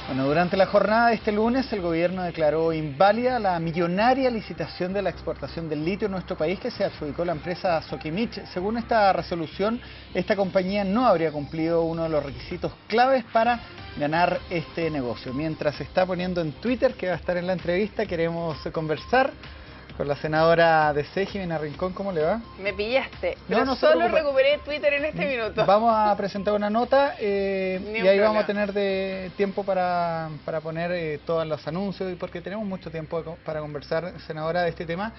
Bueno, durante la jornada de este lunes el gobierno declaró inválida la millonaria licitación de la exportación del litio en nuestro país que se adjudicó la empresa Sokimich. Según esta resolución, esta compañía no habría cumplido uno de los requisitos claves para ganar este negocio. Mientras se está poniendo en Twitter, que va a estar en la entrevista, queremos conversar con la senadora de C, Jimena Rincón. ¿Cómo le va? Me pillaste, pero no solo recuperé Twitter en este minuto. Vamos a presentar una nota y ahí vamos a tener tiempo para poner todos los anuncios, porque tenemos mucho tiempo para conversar, senadora, de este tema,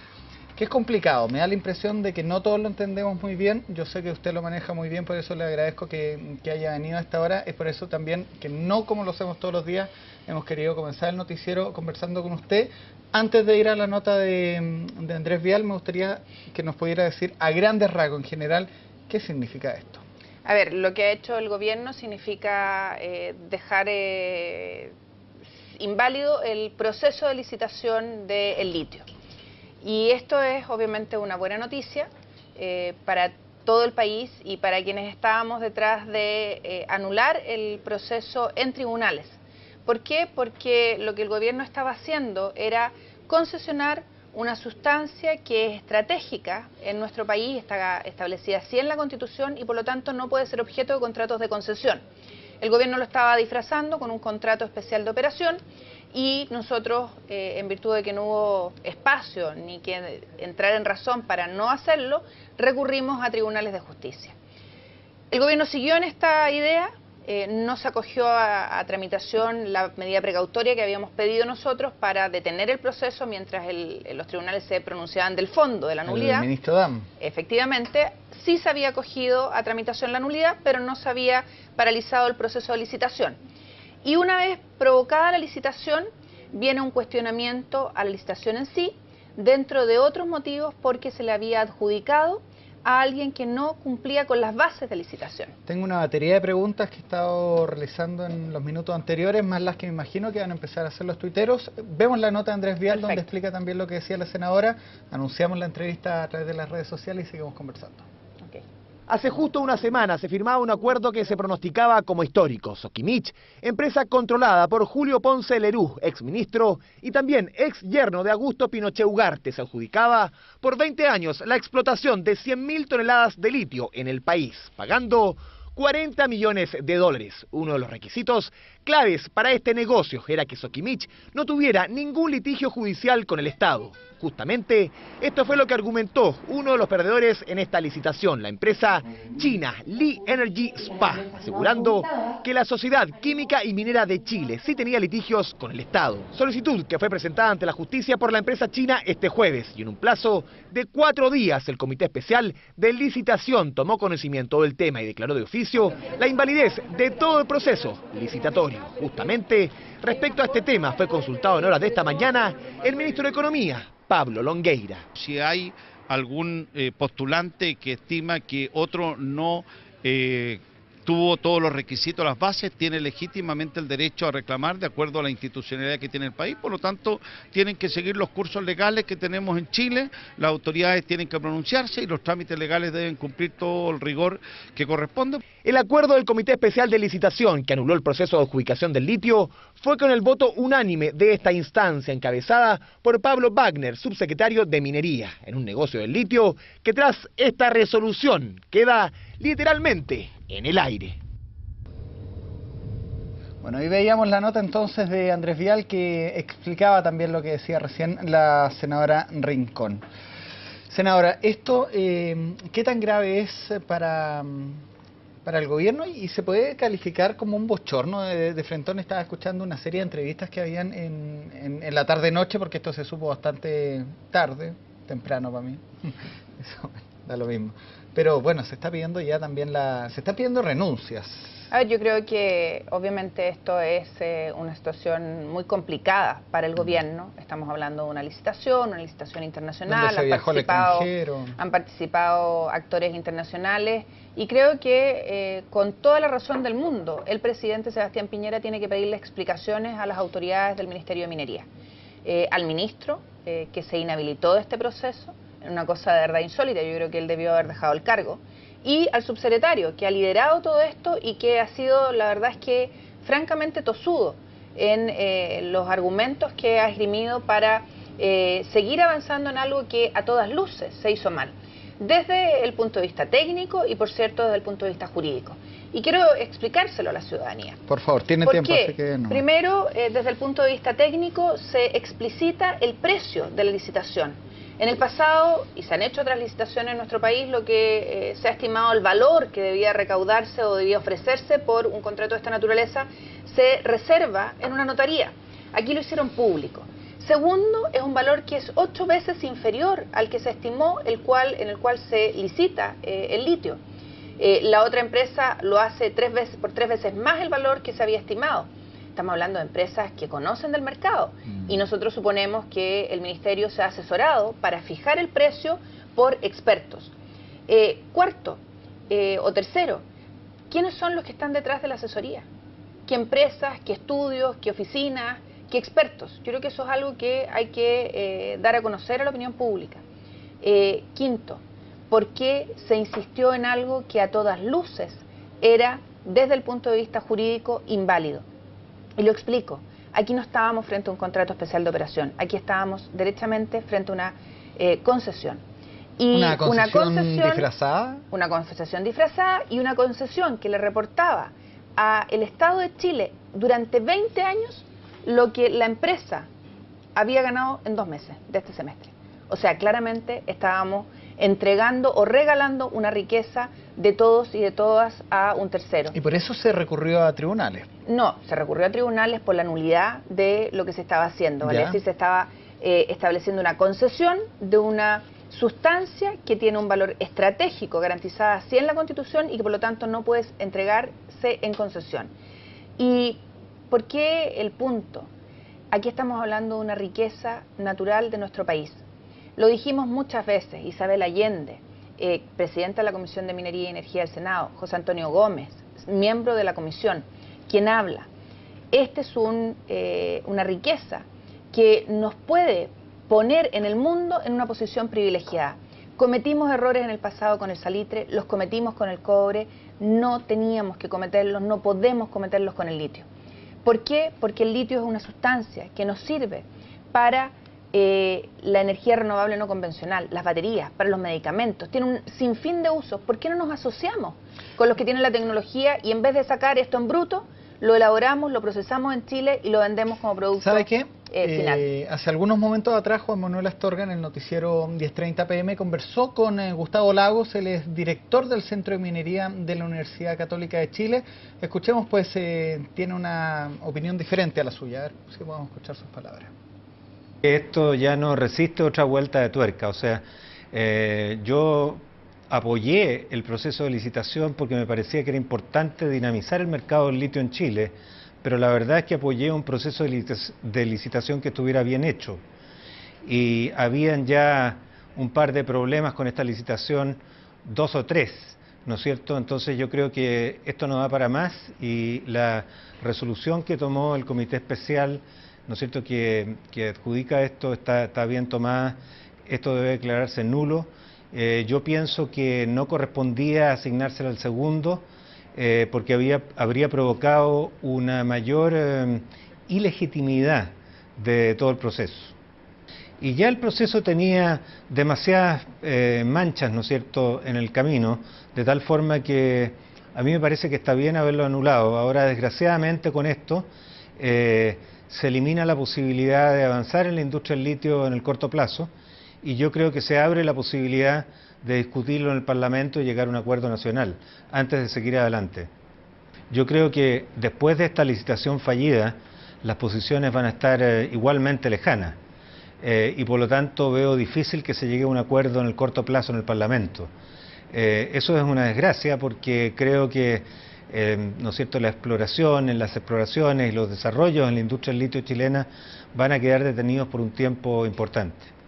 que es complicado. Me da la impresión de que no todos lo entendemos muy bien. Yo sé que usted lo maneja muy bien, por eso le agradezco que haya venido a esta hora. Es por eso también que no como lo hacemos todos los días, hemos querido comenzar el noticiero conversando con usted. Antes de ir a la nota de Andrés Vial, me gustaría que nos pudiera decir a grandes rasgos en general qué significa esto. A ver, lo que ha hecho el gobierno significa dejar inválido el proceso de licitación del litio. Y esto es obviamente una buena noticia para todo el país y para quienes estábamos detrás de anular el proceso en tribunales. ¿Por qué? Porque lo que el gobierno estaba haciendo era concesionar una sustancia que es estratégica en nuestro país, está establecida así en la Constitución y por lo tanto no puede ser objeto de contratos de concesión. El gobierno lo estaba disfrazando con un contrato especial de operación y nosotros, en virtud de que no hubo espacio ni que entrar en razón para no hacerlo, recurrimos a tribunales de justicia. El gobierno siguió en esta idea. No se acogió a tramitación la medida precautoria que habíamos pedido nosotros para detener el proceso mientras los tribunales se pronunciaban del fondo de la nulidad. El ministro Dam. Efectivamente, sí se había acogido a tramitación la nulidad, pero no se había paralizado el proceso de licitación. Y una vez provocada la licitación, viene un cuestionamiento a la licitación en sí, dentro de otros motivos porque se le había adjudicado a alguien que no cumplía con las bases de licitación. Tengo una batería de preguntas que he estado realizando en los minutos anteriores, más las que me imagino que van a empezar a hacer los tuiteros. Vemos la nota de Andrés Vial. Perfecto. Donde explica también lo que decía la senadora. Anunciamos la entrevista a través de las redes sociales y seguimos conversando. Okay. Hace justo una semana se firmaba un acuerdo que se pronosticaba como histórico. Sokimich, empresa controlada por Julio Ponce Lerú, exministro y también ex yerno de Augusto Pinochet Ugarte, se adjudicaba por 20 años la explotación de 100.000 toneladas de litio en el país, pagando $40 millones. Uno de los requisitos claves para este negocio era que Sokimich no tuviera ningún litigio judicial con el Estado. Justamente, esto fue lo que argumentó uno de los perdedores en esta licitación, la empresa china Li Energy Spa, asegurando que la Sociedad Química y Minera de Chile sí tenía litigios con el Estado. Solicitud que fue presentada ante la justicia por la empresa china este jueves y en un plazo de 4 días el Comité Especial de Licitación tomó conocimiento del tema y declaró de oficio la invalidez de todo el proceso licitatorio. Justamente, respecto a este tema, fue consultado en horas de esta mañana el ministro de Economía, Pablo Longueira. Si hay algún postulante que estima que otro no tuvo todos los requisitos, las bases, tiene legítimamente el derecho a reclamar de acuerdo a la institucionalidad que tiene el país. Por lo tanto, tienen que seguir los cursos legales que tenemos en Chile, las autoridades tienen que pronunciarse y los trámites legales deben cumplir todo el rigor que corresponde. El acuerdo del Comité Especial de Licitación que anuló el proceso de adjudicación del litio fue con el voto unánime de esta instancia encabezada por Pablo Wagner, subsecretario de Minería, en un negocio del litio que tras esta resolución queda literalmente en el aire. Bueno, ahí veíamos la nota entonces de Andrés Vial que explicaba también lo que decía recién la senadora Rincón. Senadora, esto, ¿qué tan grave es para el gobierno y se puede calificar como un bochorno? De frentón estaba escuchando una serie de entrevistas que habían en la tarde-noche, porque esto se supo bastante tarde, temprano para mí, eso da lo mismo. Pero bueno, se está pidiendo ya también se está pidiendo renuncias. A ver, yo creo que obviamente esto es una situación muy complicada para el gobierno. Estamos hablando de una licitación internacional, han participado actores internacionales y creo que con toda la razón del mundo, el presidente Sebastián Piñera tiene que pedirle explicaciones a las autoridades del Ministerio de Minería, al ministro que se inhabilitó de este proceso, una cosa de verdad insólita. Yo creo que él debió haber dejado el cargo, y al subsecretario que ha liderado todo esto y que ha sido, la verdad es que francamente tosudo en los argumentos que ha esgrimido para seguir avanzando en algo que a todas luces se hizo mal, desde el punto de vista técnico y, por cierto, desde el punto de vista jurídico. Y quiero explicárselo a la ciudadanía. Por favor, tiene tiempo. Así que no. Primero, desde el punto de vista técnico, se explicita el precio de la licitación. En el pasado, y se han hecho otras licitaciones en nuestro país, lo que se ha estimado el valor que debía recaudarse o debía ofrecerse por un contrato de esta naturaleza, se reserva en una notaría. Aquí lo hicieron público. Segundo, es un valor que es 8 veces inferior al que se estimó, en el cual se licita el litio. La otra empresa lo hace por 3 veces más el valor que se había estimado. Estamos hablando de empresas que conocen del mercado y nosotros suponemos que el Ministerio se ha asesorado para fijar el precio por expertos. Cuarto o tercero, ¿quiénes son los que están detrás de la asesoría? ¿Qué empresas, qué estudios, qué oficinas, qué expertos? Yo creo que eso es algo que hay que dar a conocer a la opinión pública. Quinto, ¿por qué se insistió en algo que a todas luces era, desde el punto de vista jurídico, inválido? Y lo explico. Aquí no estábamos frente a un contrato especial de operación. Aquí estábamos derechamente frente a una concesión. Y ¿Una concesión disfrazada? Una concesión disfrazada y una concesión que le reportaba al Estado de Chile durante 20 años lo que la empresa había ganado en 2 meses de este semestre. O sea, claramente estábamos entregando o regalando una riqueza de todos y de todas a un tercero. ¿Y por eso se recurrió a tribunales? No, se recurrió a tribunales por la nulidad de lo que se estaba haciendo, ¿vale? Es decir, se estaba estableciendo una concesión de una sustancia que tiene un valor estratégico garantizada así en la Constitución y que por lo tanto no puede entregarse en concesión. ¿Y por qué el punto? Aquí estamos hablando de una riqueza natural de nuestro país. Lo dijimos muchas veces, Isabel Allende, presidenta de la Comisión de Minería y Energía del Senado, José Antonio Gómez, miembro de la comisión, quien habla. Este es una riqueza que nos puede poner en el mundo en una posición privilegiada. Cometimos errores en el pasado con el salitre, los cometimos con el cobre, no teníamos que cometerlos, no podemos cometerlos con el litio. ¿Por qué? Porque el litio es una sustancia que nos sirve para la energía renovable no convencional, las baterías, para los medicamentos, tiene un sinfín de usos. ¿Por qué no nos asociamos con los que tienen la tecnología y en vez de sacar esto en bruto, lo elaboramos, lo procesamos en Chile y lo vendemos como producto ¿sabe qué? Final? Hace algunos momentos atrás Juan Manuel Astorga en el noticiero 10:30 PM conversó con Gustavo Lagos, él es director del Centro de Minería de la Universidad Católica de Chile. Escuchemos, pues tiene una opinión diferente a la suya, a ver si podemos escuchar sus palabras. Esto ya no resiste otra vuelta de tuerca, o sea, yo apoyé el proceso de licitación porque me parecía que era importante dinamizar el mercado del litio en Chile, pero la verdad es que apoyé un proceso de licitación que estuviera bien hecho. Y habían ya un par de problemas con esta licitación, 2 o 3, ¿no es cierto? Entonces yo creo que esto no da para más y la resolución que tomó el Comité Especial, ¿no es cierto?, que adjudica esto, está bien tomada, esto debe declararse nulo. Yo pienso que no correspondía asignársela al segundo, porque habría provocado una mayor ilegitimidad de todo el proceso. Y ya el proceso tenía demasiadas manchas, ¿no es cierto?, en el camino, de tal forma que a mí me parece que está bien haberlo anulado. Ahora, desgraciadamente, con esto se elimina la posibilidad de avanzar en la industria del litio en el corto plazo, y yo creo que se abre la posibilidad de discutirlo en el Parlamento y llegar a un acuerdo nacional antes de seguir adelante. Yo creo que después de esta licitación fallida, las posiciones van a estar igualmente lejanas y por lo tanto veo difícil que se llegue a un acuerdo en el corto plazo en el Parlamento. Eso es una desgracia porque creo que ¿no es cierto?, las exploraciones y los desarrollos en la industria del litio chilena van a quedar detenidos por un tiempo importante.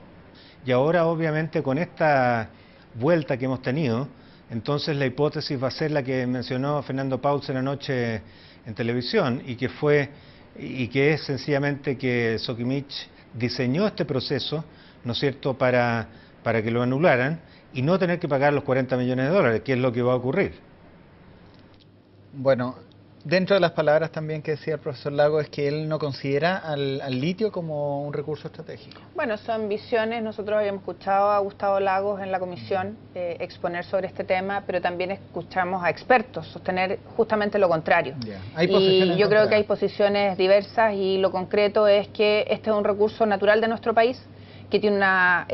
Y ahora, obviamente, con esta vuelta que hemos tenido, entonces la hipótesis va a ser la que mencionó Fernando Paulsen anoche en televisión y que es sencillamente que Sokimich diseñó este proceso, ¿no es cierto?, para que lo anularan y no tener que pagar los $40 millones, que es lo que va a ocurrir. Bueno, Dentro de las palabras también que decía el profesor Lago es que él no considera al litio como un recurso estratégico. Bueno, son visiones. Nosotros habíamos escuchado a Gustavo Lagos en la comisión exponer sobre este tema, pero también escuchamos a expertos sostener justamente lo contrario. Y yo creo que hay posiciones diversas y lo concreto es que este es un recurso natural de nuestro país que tiene una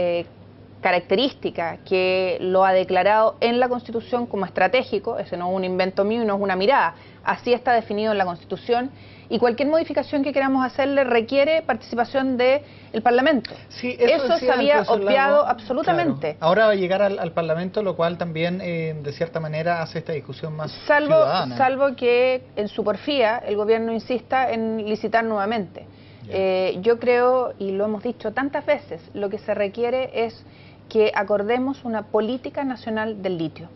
característica que lo ha declarado en la Constitución como estratégico. Ese no es un invento mío y no es una mirada, así está definido en la Constitución, y cualquier modificación que queramos hacerle requiere participación del Parlamento. Sí, eso se había obviado absolutamente. Claro. Ahora va a llegar al Parlamento, lo cual también de cierta manera hace esta discusión más ciudadana. Salvo que en su porfía el gobierno insista en licitar nuevamente. Yo creo, y lo hemos dicho tantas veces, lo que se requiere es que acordemos una política nacional del litio.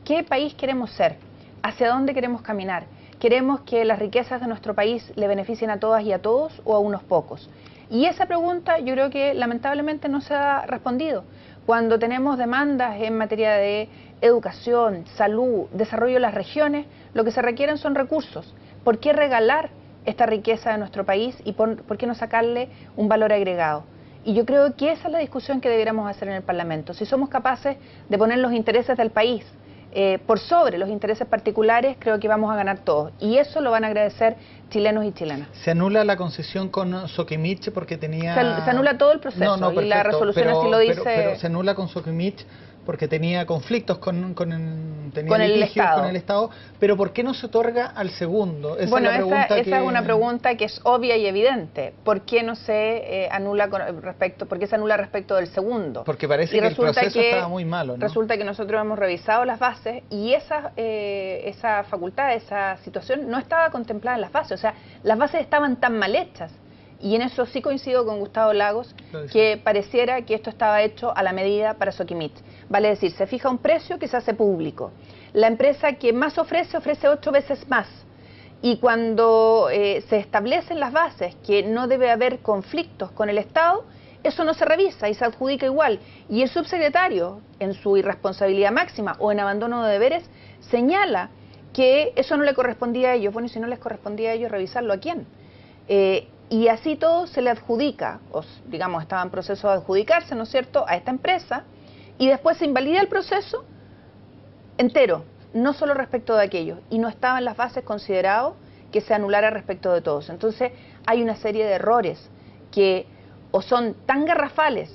¿Qué país queremos ser? ¿Hacia dónde queremos caminar? ¿Queremos que las riquezas de nuestro país le beneficien a todas y a todos o a unos pocos? Y esa pregunta yo creo que lamentablemente no se ha respondido. Cuando tenemos demandas en materia de educación, salud, desarrollo de las regiones, lo que se requieren son recursos. ¿Por qué regalar esta riqueza de nuestro país y por qué no sacarle un valor agregado? Y yo creo que esa es la discusión que deberíamos hacer en el Parlamento. Si somos capaces de poner los intereses del país por sobre los intereses particulares, creo que vamos a ganar todos. Y eso lo van a agradecer chilenos y chilenas. ¿Se anula la concesión con Soquimich porque tenía...? Se anula todo el proceso, perfecto, y la resolución así lo dice... Pero se anula con Soquimich porque tenía conflictos con el Estado, pero ¿por qué no se otorga al segundo? Esa es una pregunta que es obvia y evidente. ¿Por qué no se anula por qué se anula respecto del segundo? Porque parece que el proceso estaba muy malo, ¿no? Resulta que nosotros hemos revisado las bases y esa facultad, esa situación no estaba contemplada en las bases. O sea, las bases estaban tan mal hechas. Y en eso sí coincido con Gustavo Lagos, que pareciera que esto estaba hecho a la medida para Soquimich. Vale decir, se fija un precio que se hace público. La empresa que más ofrece 8 veces más. Y cuando se establecen las bases que no debe haber conflictos con el Estado, eso no se revisa y se adjudica igual. Y el subsecretario, en su irresponsabilidad máxima o en abandono de deberes, señala que eso no le correspondía a ellos. Bueno, y si no les correspondía a ellos, revisarlo, ¿a quién? Y así todo se le adjudica, o digamos, estaba en proceso de adjudicarse, ¿no es cierto?, a esta empresa, y después se invalida el proceso entero, no solo respecto de aquello, y no estaba en las bases considerado que se anulara respecto de todos. Entonces hay una serie de errores que o son tan garrafales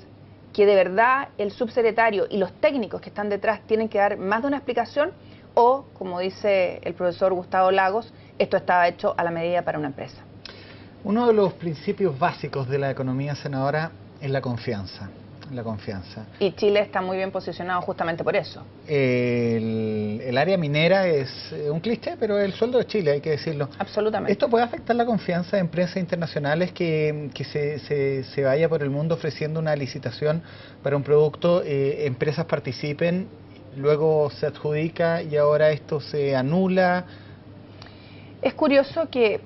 que de verdad el subsecretario y los técnicos que están detrás tienen que dar más de una explicación, o, como dice el profesor Gustavo Lagos, esto estaba hecho a la medida para una empresa. Uno de los principios básicos de la economía, senadora, es la confianza. Y Chile está muy bien posicionado justamente por eso. El área minera es un cliché, pero el sueldo de Chile, hay que decirlo. Absolutamente. ¿Esto puede afectar la confianza de empresas internacionales que se vaya por el mundo ofreciendo una licitación para un producto, empresas participen, luego se adjudica y ahora esto se anula? Es curioso que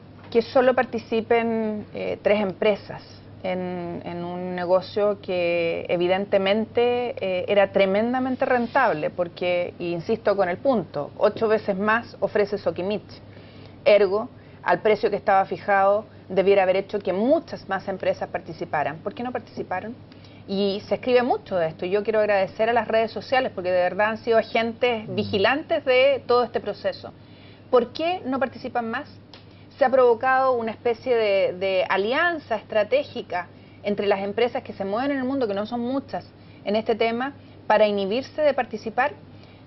solo participen 3 empresas en un negocio que evidentemente era tremendamente rentable, porque, insisto con el punto, 8 veces más ofrece Soquimich. Ergo, al precio que estaba fijado, debiera haber hecho que muchas más empresas participaran. ¿Por qué no participaron? Y se escribe mucho de esto. Yo quiero agradecer a las redes sociales, porque de verdad han sido agentes vigilantes de todo este proceso. ¿Por qué no participan más? Se ha provocado una especie de alianza estratégica entre las empresas que se mueven en el mundo, que no son muchas, en este tema, para inhibirse de participar.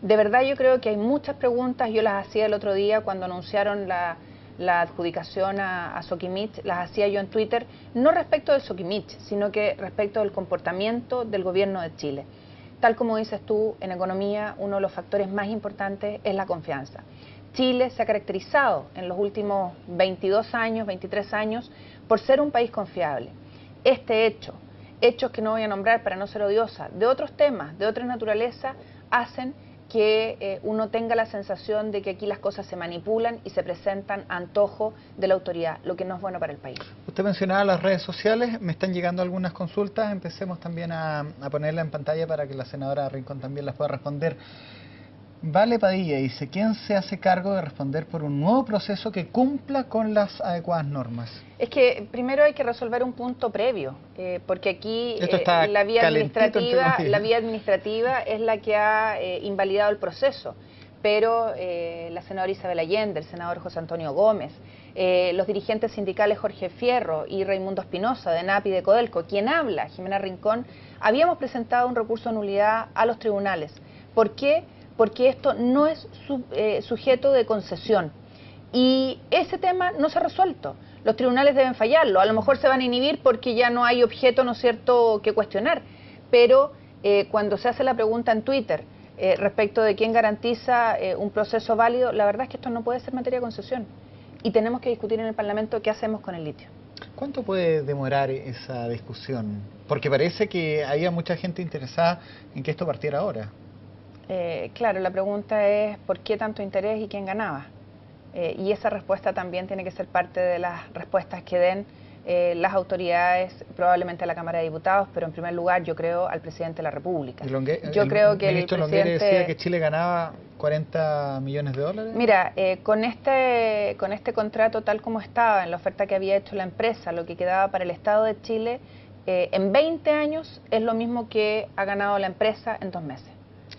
De verdad yo creo que hay muchas preguntas. Yo las hacía el otro día cuando anunciaron la adjudicación a Soquimich, las hacía yo en Twitter, no respecto de Soquimich, sino que respecto del comportamiento del gobierno de Chile. Tal como dices tú, en economía uno de los factores más importantes es la confianza. Chile se ha caracterizado en los últimos 22 años, 23 años, por ser un país confiable. Este hechos que no voy a nombrar para no ser odiosa, de otros temas, de otra naturaleza, hacen que uno tenga la sensación de que aquí las cosas se manipulan y se presentan a antojo de la autoridad, lo que no es bueno para el país. Usted mencionaba las redes sociales, me están llegando algunas consultas, empecemos también a ponerla en pantalla para que la senadora Rincón también las pueda responder. Vale Padilla dice, ¿quién se hace cargo de responder por un nuevo proceso que cumpla con las adecuadas normas? Es que primero hay que resolver un punto previo, porque aquí la vía administrativa es la que ha invalidado el proceso, pero la senadora Isabel Allende, el senador José Antonio Gómez, los dirigentes sindicales Jorge Fierro y Raimundo Espinosa de NAP y de Codelco, quien habla, Jimena Rincón, habíamos presentado un recurso de nulidad a los tribunales. ¿Por qué? Porque esto no es sujeto de concesión y ese tema no se ha resuelto. Los tribunales deben fallarlo, a lo mejor se van a inhibir porque ya no hay objeto, ¿no es cierto?, que cuestionar, pero cuando se hace la pregunta en Twitter respecto de quién garantiza un proceso válido, la verdad es que esto no puede ser materia de concesión y tenemos que discutir en el Parlamento qué hacemos con el litio. ¿Cuánto puede demorar esa discusión? Porque parece que había mucha gente interesada en que esto partiera ahora. Claro, la pregunta es ¿por qué tanto interés y quién ganaba? Y esa respuesta también tiene que ser parte de las respuestas que den las autoridades, probablemente a la Cámara de Diputados, pero en primer lugar yo creo al presidente de la República. Yo creo que el ministro Longueira decía que Chile ganaba 40 millones de dólares. Mira, con este contrato tal como estaba, en la oferta que había hecho la empresa, lo que quedaba para el Estado de Chile en 20 años es lo mismo que ha ganado la empresa en 2 meses.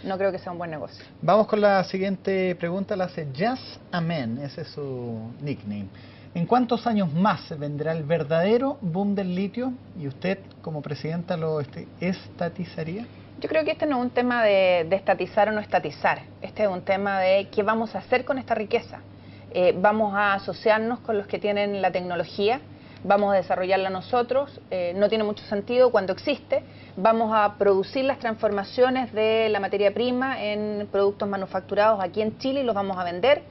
No creo que sea un buen negocio. Vamos con la siguiente pregunta, la hace Jazz Amen, ese es su nickname. ¿En cuántos años más vendrá el verdadero boom del litio? ¿Y usted, como presidenta, lo estatizaría? Yo creo que este no es un tema de estatizar o no estatizar. Este es un tema de qué vamos a hacer con esta riqueza. Vamos a asociarnos con los que tienen la tecnología, vamos a desarrollarla nosotros, no tiene mucho sentido cuando existe, vamos a producir las transformaciones de la materia prima en productos manufacturados aquí en Chile y los vamos a vender,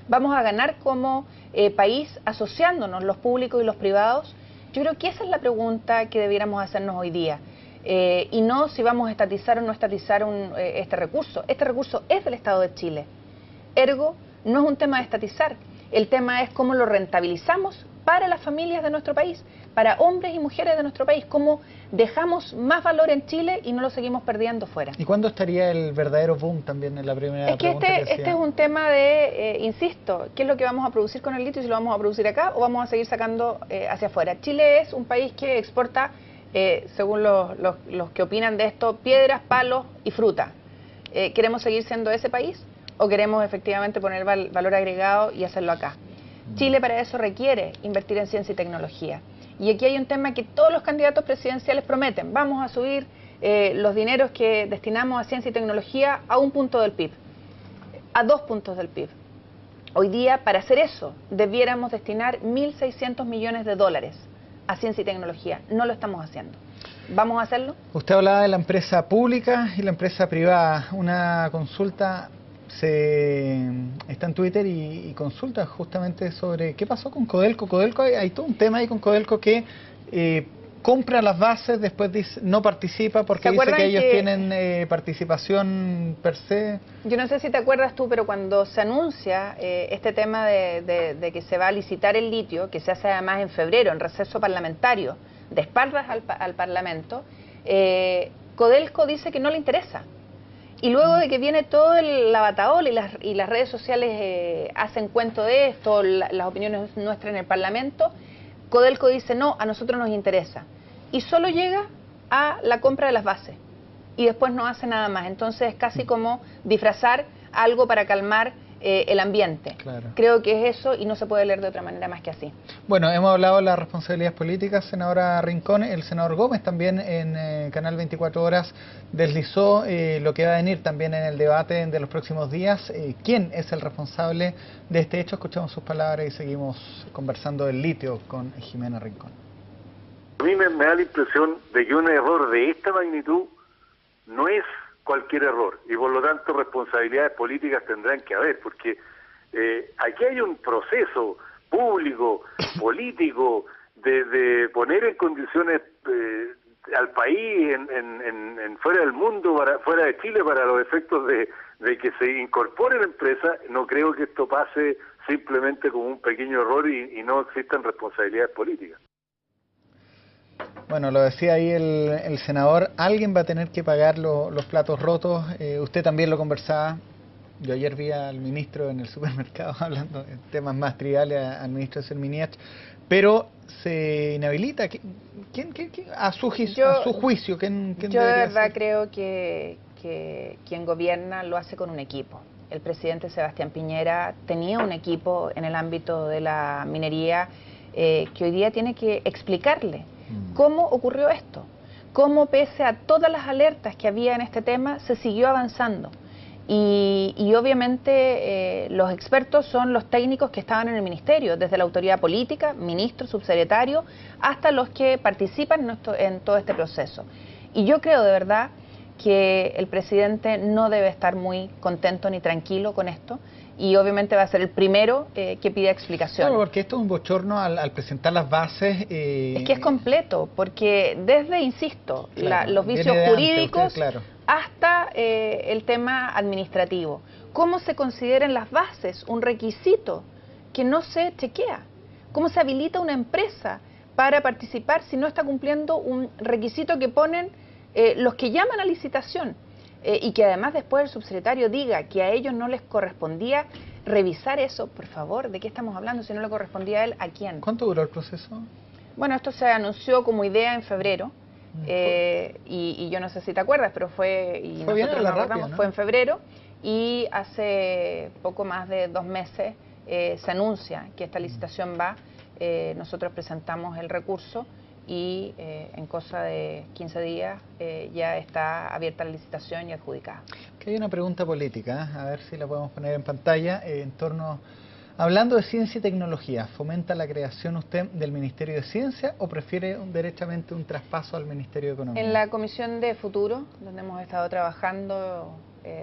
vamos a ganar como país asociándonos los públicos y los privados. Yo creo que esa es la pregunta que debiéramos hacernos hoy día, y no si vamos a estatizar o no estatizar este recurso. Este recurso es del Estado de Chile, ergo no es un tema de estatizar, el tema es cómo lo rentabilizamos para las familias de nuestro país, para hombres y mujeres de nuestro país, cómo dejamos más valor en Chile y no lo seguimos perdiendo fuera. ¿Y cuándo estaría el verdadero boom también en la primera pregunta? Es que este es un tema de, insisto, ¿qué es lo que vamos a producir con el litio? Si lo vamos a producir acá o vamos a seguir sacando hacia afuera. Chile es un país que exporta, según los que opinan de esto, piedras, palos y fruta. ¿Queremos seguir siendo ese país o queremos efectivamente poner valor agregado y hacerlo acá? Chile para eso requiere invertir en ciencia y tecnología. Y aquí hay un tema que todos los candidatos presidenciales prometen. Vamos a subir los dineros que destinamos a ciencia y tecnología a 1 punto del PIB, a 2 puntos del PIB. Hoy día, para hacer eso, debiéramos destinar 1.600 millones de dólares a ciencia y tecnología. No lo estamos haciendo. ¿Vamos a hacerlo? Usted hablaba de la empresa pública y la empresa privada. Una consulta está en Twitter y consulta justamente sobre qué pasó con Codelco. Codelco, hay todo un tema ahí con Codelco que compra las bases, después dice, no participa porque dice que ellos tienen participación per se. Yo no sé si te acuerdas tú, pero cuando se anuncia este tema de que se va a licitar el litio, que se hace además en febrero, en receso parlamentario, de espaldas al Parlamento, Codelco dice que no le interesa. Y luego de que viene todo el lavataola y las redes sociales hacen cuento de esto, las opiniones nuestras en el Parlamento, Codelco dice no, a nosotros nos interesa. Y solo llega a la compra de las bases y después no hace nada más. Entonces es casi como disfrazar algo para calmar el ambiente. Claro. Creo que es eso y no se puede leer de otra manera más que así. Bueno, hemos hablado de las responsabilidades políticas, senadora Rincón. El senador Gómez también en Canal 24 Horas deslizó lo que va a venir también en el debate de los próximos días. ¿Quién es el responsable de este hecho? Escuchamos sus palabras y seguimos conversando del litio con Jimena Rincón. A mí me da la impresión de que un error de esta magnitud no es cualquier error y por lo tanto responsabilidades políticas tendrán que haber, porque aquí hay un proceso público, político, de poner en condiciones al país en fuera del mundo, fuera de Chile, para los efectos de que se incorpore la empresa. No creo que esto pase simplemente como un pequeño error y no existan responsabilidades políticas. Bueno, lo decía ahí el senador, alguien va a tener que pagar los platos rotos, usted también lo conversaba. Yo ayer vi al ministro en el supermercado hablando de temas más triviales, al ministro Serminiach, pero se inhabilita. ¿Quién, a su juicio, ¿quién yo de verdad creo que quien gobierna lo hace con un equipo. El presidente Sebastián Piñera tenía un equipo en el ámbito de la minería que hoy día tiene que explicarle cómo ocurrió esto, cómo pese a todas las alertas que había en este tema se siguió avanzando. Y obviamente los expertos son los técnicos que estaban en el ministerio, desde la autoridad política, ministro, subsecretario, hasta los que participan en todo este proceso. Y yo creo de verdad que el presidente no debe estar muy contento ni tranquilo con esto, y obviamente va a ser el primero que pida explicaciones. Claro, porque esto es un bochorno al presentar las bases. Es que es completo, porque desde, insisto, claro, los vicios jurídicos usted, claro, hasta el tema administrativo. ¿Cómo se consideran las bases un requisito que no se chequea? ¿Cómo se habilita una empresa para participar si no está cumpliendo un requisito que ponen los que llaman a licitación? Y que además después el subsecretario diga que a ellos no les correspondía revisar eso. Por favor, ¿de qué estamos hablando? Si no le correspondía a él, ¿a quién? ¿Cuánto duró el proceso? Bueno, esto se anunció como idea en febrero, y yo no sé si te acuerdas, pero fue, y fue nosotros bien nos acordamos, ¿no? Fue en febrero, y hace poco más de 2 meses se anuncia que esta licitación va. Nosotros presentamos el recurso y en cosa de 15 días ya está abierta la licitación y adjudicada. Que hay una pregunta política, a ver si la podemos poner en pantalla, en torno, hablando de ciencia y tecnología, ¿fomenta la creación usted del Ministerio de Ciencia o prefiere derechamente un traspaso al Ministerio de Economía? En la Comisión de Futuro, donde hemos estado trabajando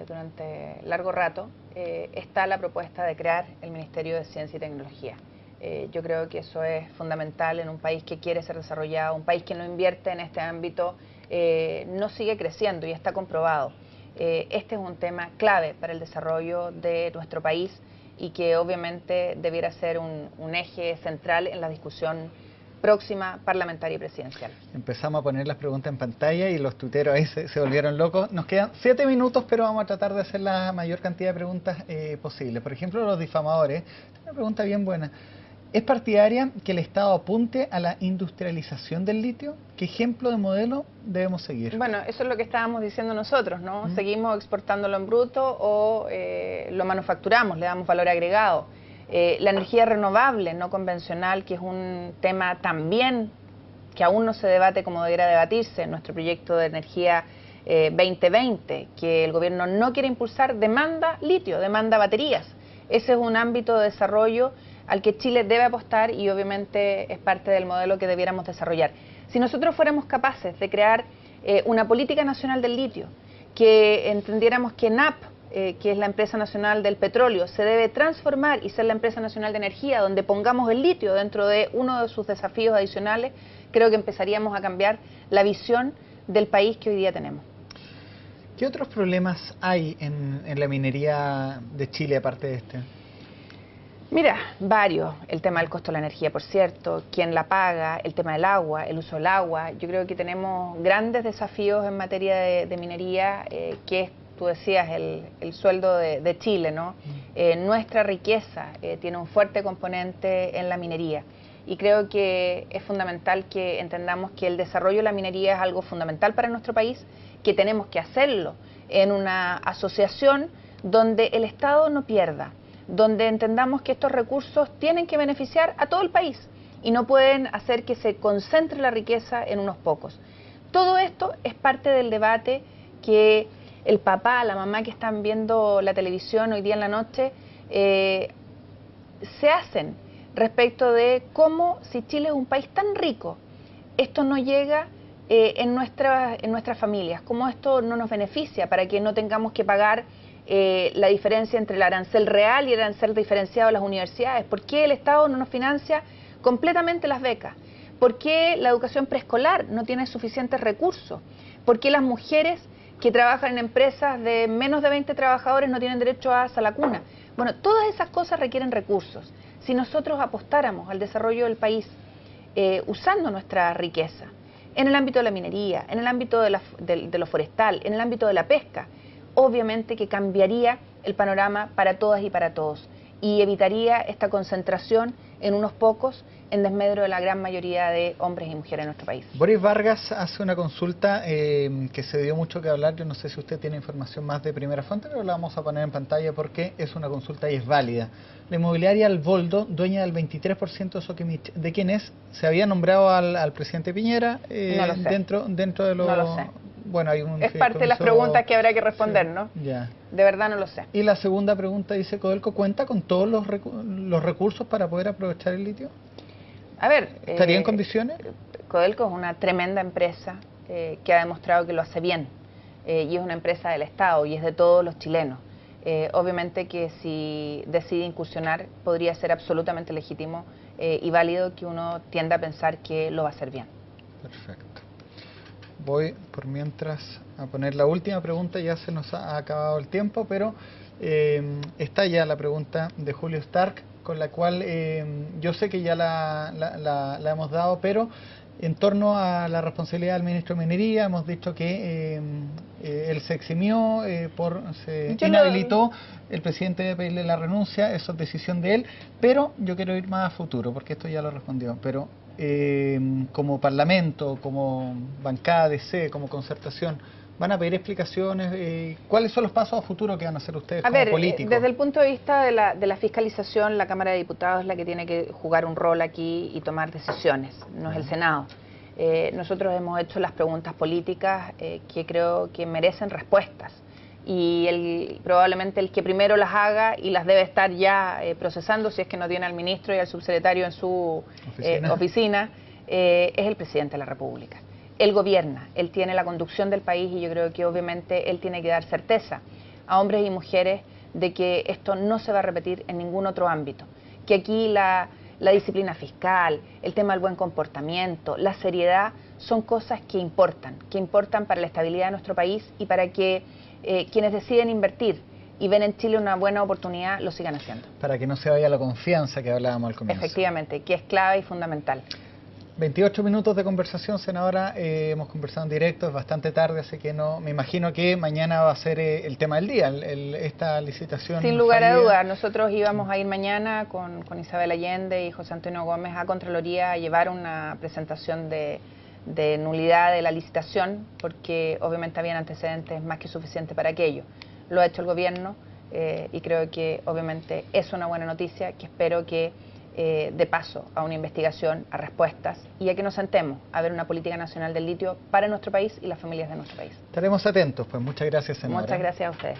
durante largo rato, está la propuesta de crear el Ministerio de Ciencia y Tecnología. Yo creo que eso es fundamental en un país que quiere ser desarrollado, un país que no invierte en este ámbito, no sigue creciendo y está comprobado. Este es un tema clave para el desarrollo de nuestro país y que obviamente debiera ser un eje central en la discusión próxima parlamentaria y presidencial. Empezamos a poner las preguntas en pantalla y los tuiteros ahí se volvieron locos. Nos quedan 7 minutos, pero vamos a tratar de hacer la mayor cantidad de preguntas posible. Por ejemplo, los difamadores, una pregunta bien buena. ¿Es partidaria que el Estado apunte a la industrialización del litio? ¿Qué ejemplo de modelo debemos seguir? Bueno, eso es lo que estábamos diciendo nosotros, ¿no? ¿Seguimos exportándolo en bruto o lo manufacturamos, le damos valor agregado? La energía renovable, no convencional, que es un tema también que aún no se debate como debería debatirse, nuestro proyecto de energía 2020, que el gobierno no quiere impulsar, demanda litio, demanda baterías. Ese es un ámbito de desarrollo al que Chile debe apostar y obviamente es parte del modelo que debiéramos desarrollar. Si nosotros fuéramos capaces de crear una política nacional del litio, que entendiéramos que NAP, que es la empresa nacional del petróleo, se debe transformar y ser la empresa nacional de energía, donde pongamos el litio dentro de uno de sus desafíos adicionales, creo que empezaríamos a cambiar la visión del país que hoy día tenemos. ¿Qué otros problemas hay en la minería de Chile aparte de este? Mira, varios. El tema del costo de la energía, por cierto, quién la paga, el tema del agua, el uso del agua. Yo creo que tenemos grandes desafíos en materia de minería, que es, tú decías, el sueldo de Chile, ¿no? Nuestra riqueza tiene un fuerte componente en la minería. Y creo que es fundamental que entendamos que el desarrollo de la minería es algo fundamental para nuestro país, que tenemos que hacerlo en una asociación donde el Estado no pierda, donde entendamos que estos recursos tienen que beneficiar a todo el país y no pueden hacer que se concentre la riqueza en unos pocos. Todo esto es parte del debate que el papá, la mamá que están viendo la televisión hoy día en la noche se hacen respecto de cómo, si Chile es un país tan rico, esto no llega en nuestras familias, cómo esto no nos beneficia para que no tengamos que pagar la diferencia entre el arancel real y el arancel diferenciado de las universidades. ¿Por qué el Estado no nos financia completamente las becas? ¿Por qué la educación preescolar no tiene suficientes recursos? ¿Por qué las mujeres que trabajan en empresas de menos de 20 trabajadores no tienen derecho a la cuna? Bueno, todas esas cosas requieren recursos. Si nosotros apostáramos al desarrollo del país usando nuestra riqueza, en el ámbito de la minería, en el ámbito de lo forestal, en el ámbito de la pesca, obviamente que cambiaría el panorama para todas y para todos, y evitaría esta concentración en unos pocos en desmedro de la gran mayoría de hombres y mujeres en nuestro país. Boris Vargas hace una consulta que se dio mucho que hablar. Yo no sé si usted tiene información más de primera fuente, pero la vamos a poner en pantalla porque es una consulta y es válida. La inmobiliaria Alboldo, dueña del 23% de Soquimich, ¿de quién es? Se había nombrado al presidente Piñera no lo sé. dentro de los... No lo sé. Bueno, hay un es parte de las preguntas que habrá que responder, sí, ¿no? Ya. De verdad no lo sé. Y la segunda pregunta dice, ¿Codelco cuenta con todos los recursos para poder aprovechar el litio? A ver... ¿Estaría en condiciones? Codelco es una tremenda empresa que ha demostrado que lo hace bien, y es una empresa del Estado y es de todos los chilenos. Obviamente que si decide incursionar podría ser absolutamente legítimo y válido que uno tienda a pensar que lo va a hacer bien. Perfecto. Voy por mientras a poner la última pregunta, ya se nos ha acabado el tiempo, pero está ya la pregunta de Julio Stark, con la cual yo sé que ya la hemos dado, pero en torno a la responsabilidad del ministro de Minería, hemos dicho que él se eximió, se inhabilitó, el presidente debe pedirle la renuncia, eso es decisión de él, pero yo quiero ir más a futuro, porque esto ya lo respondió, pero como Parlamento, como bancada de C, como concertación, ¿van a pedir explicaciones? ¿Cuáles son los pasos a futuro que van a hacer ustedes como políticos? Desde el punto de vista de la fiscalización, la Cámara de Diputados es la que tiene que jugar un rol aquí y tomar decisiones, no es el Senado. Nosotros hemos hecho las preguntas políticas que creo que merecen respuestas, y probablemente el que primero las haga y las debe estar ya procesando, si es que no tiene al ministro y al subsecretario en su oficina, es el presidente de la República. Él gobierna, él tiene la conducción del país y yo creo que obviamente él tiene que dar certeza a hombres y mujeres de que esto no se va a repetir en ningún otro ámbito, que aquí la disciplina fiscal, el tema del buen comportamiento, la seriedad son cosas que importan para la estabilidad de nuestro país y para que quienes deciden invertir y ven en Chile una buena oportunidad lo sigan haciendo. Para que no se vaya la confianza que hablábamos al comienzo. Efectivamente, que es clave y fundamental. 28 minutos de conversación, senadora, hemos conversado en directo, es bastante tarde, así que no, me imagino que mañana va a ser el tema del día, esta licitación. Sin lugar a dudas, nosotros íbamos a ir mañana con Isabel Allende y José Antonio Gómez a Contraloría a llevar una presentación de nulidad de la licitación, porque obviamente habían antecedentes más que suficientes para aquello. Lo ha hecho el gobierno y creo que obviamente es una buena noticia, que espero que de paso a una investigación, a respuestas y a que nos sentemos a ver una política nacional del litio para nuestro país y las familias de nuestro país. Estaremos atentos, pues muchas gracias, senadora. Muchas gracias a ustedes.